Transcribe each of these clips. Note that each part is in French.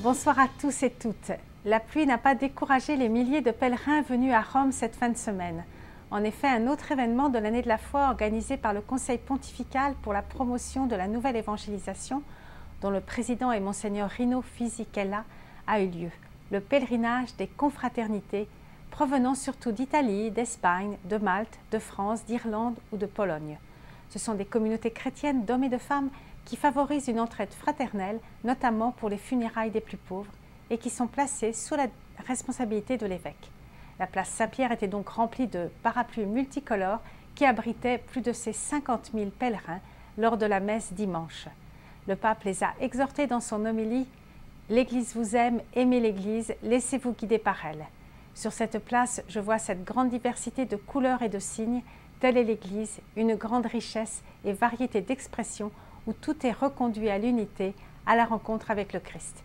Bonsoir à tous et toutes. La pluie n'a pas découragé les milliers de pèlerins venus à Rome cette fin de semaine. En effet, un autre événement de l'année de la foi organisé par le Conseil pontifical pour la promotion de la nouvelle évangélisation, dont le président est Monseigneur Rino Fisichella, a eu lieu. Le pèlerinage des confraternités provenant surtout d'Italie, d'Espagne, de Malte, de France, d'Irlande ou de Pologne. Ce sont des communautés chrétiennes d'hommes et de femmes qui favorisent une entraide fraternelle, notamment pour les funérailles des plus pauvres, et qui sont placées sous la responsabilité de l'évêque. La place Saint-Pierre était donc remplie de parapluies multicolores qui abritaient plus de ces 50 000 pèlerins lors de la messe dimanche. Le pape les a exhortés dans son homélie « L'Église vous aime, aimez l'Église, laissez-vous guider par elle ». Sur cette place, je vois cette grande diversité de couleurs et de signes. Telle est l'Église, une grande richesse et variété d'expressions où tout est reconduit à l'unité, à la rencontre avec le Christ.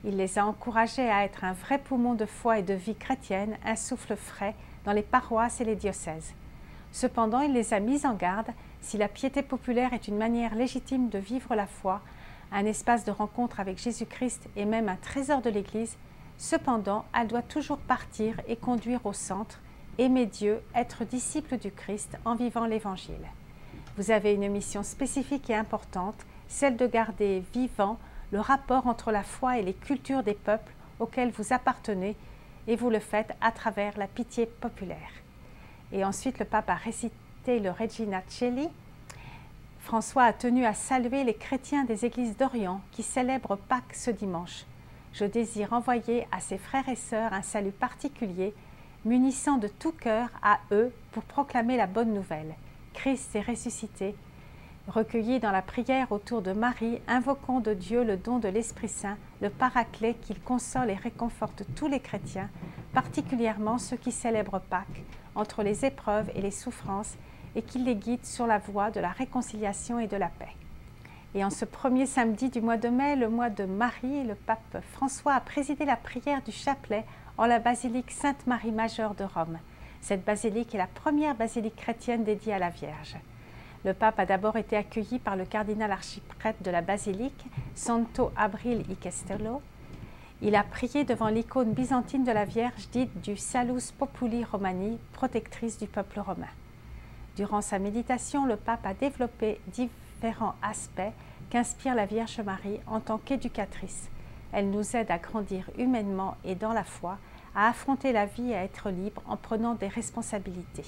Il les a encouragés à être un vrai poumon de foi et de vie chrétienne, un souffle frais dans les paroisses et les diocèses. Cependant, il les a mis en garde, si la piété populaire est une manière légitime de vivre la foi, un espace de rencontre avec Jésus-Christ et même un trésor de l'Église, cependant, elle doit toujours partir et conduire au centre, aimer Dieu, être disciple du Christ en vivant l'Évangile. Vous avez une mission spécifique et importante, celle de garder vivant le rapport entre la foi et les cultures des peuples auxquels vous appartenez, et vous le faites à travers la pitié populaire. Et ensuite, le pape a récité le Regina Coeli. François a tenu à saluer les chrétiens des églises d'Orient qui célèbrent Pâques ce dimanche. Je désire envoyer à ses frères et sœurs un salut particulier, m'unissant de tout cœur à eux pour proclamer la bonne nouvelle. Christ est ressuscité. Recueillis dans la prière autour de Marie, invoquons de Dieu le don de l'Esprit Saint, le Paraclet qu'il console et réconforte tous les chrétiens, particulièrement ceux qui célèbrent Pâques, entre les épreuves et les souffrances, et qu'il les guide sur la voie de la réconciliation et de la paix. Et en ce premier samedi du mois de mai, le mois de Marie, le pape François a présidé la prière du chapelet en la basilique Sainte-Marie Majeure de Rome. Cette basilique est la première basilique chrétienne dédiée à la Vierge. Le pape a d'abord été accueilli par le cardinal archiprêtre de la basilique, Santo Abril y Castello. Il a prié devant l'icône byzantine de la Vierge dite du Salus Populi Romani, protectrice du peuple romain. Durant sa méditation, le pape a développé différents aspects qu'inspire la Vierge Marie en tant qu'éducatrice. Elle nous aide à grandir humainement et dans la foi, à affronter la vie et à être libre en prenant des responsabilités.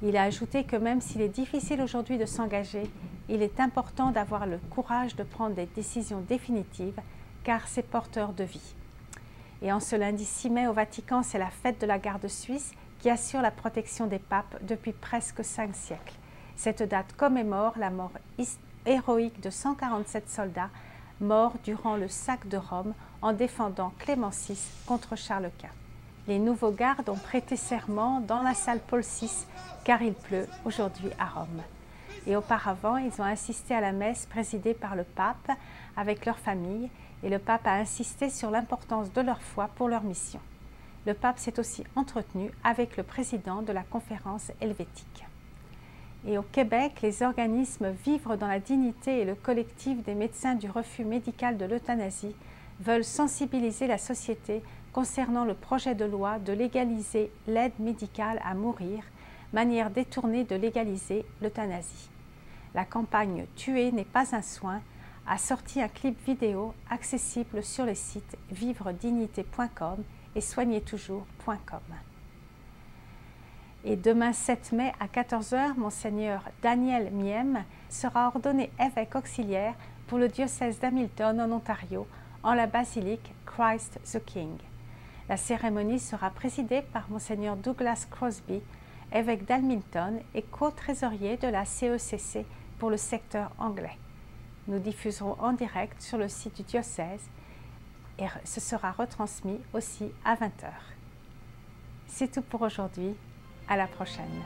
Il a ajouté que même s'il est difficile aujourd'hui de s'engager, il est important d'avoir le courage de prendre des décisions définitives, car c'est porteur de vie. Et en ce lundi 6 mai au Vatican, c'est la fête de la garde suisse qui assure la protection des papes depuis presque 5 siècles. Cette date commémore la mort héroïque de 147 soldats morts durant le sac de Rome en défendant Clément VI contre Charles Quint. Les nouveaux gardes ont prêté serment dans la salle Paul VI car il pleut aujourd'hui à Rome. Et auparavant, ils ont assisté à la messe présidée par le pape avec leur famille et le pape a insisté sur l'importance de leur foi pour leur mission. Le pape s'est aussi entretenu avec le président de la conférence helvétique. Et au Québec, les organismes Vivre dans la dignité et le collectif des médecins du refus médical de l'euthanasie veulent sensibiliser la société concernant le projet de loi de légaliser l'aide médicale à mourir, manière détournée de légaliser l'euthanasie. La campagne « Tuer n'est pas un soin » a sorti un clip vidéo accessible sur le site vivredignité.com et soigneztoujours.com. Et demain 7 mai à 14 h, Monseigneur Daniel Miem sera ordonné évêque auxiliaire pour le diocèse d'Hamilton en Ontario, en la basilique Christ the King. La cérémonie sera présidée par Monseigneur Douglas Crosby, évêque d'Hamilton et co-trésorier de la CECC pour le secteur anglais. Nous diffuserons en direct sur le site du diocèse et ce sera retransmis aussi à 20 h. C'est tout pour aujourd'hui. À la prochaine.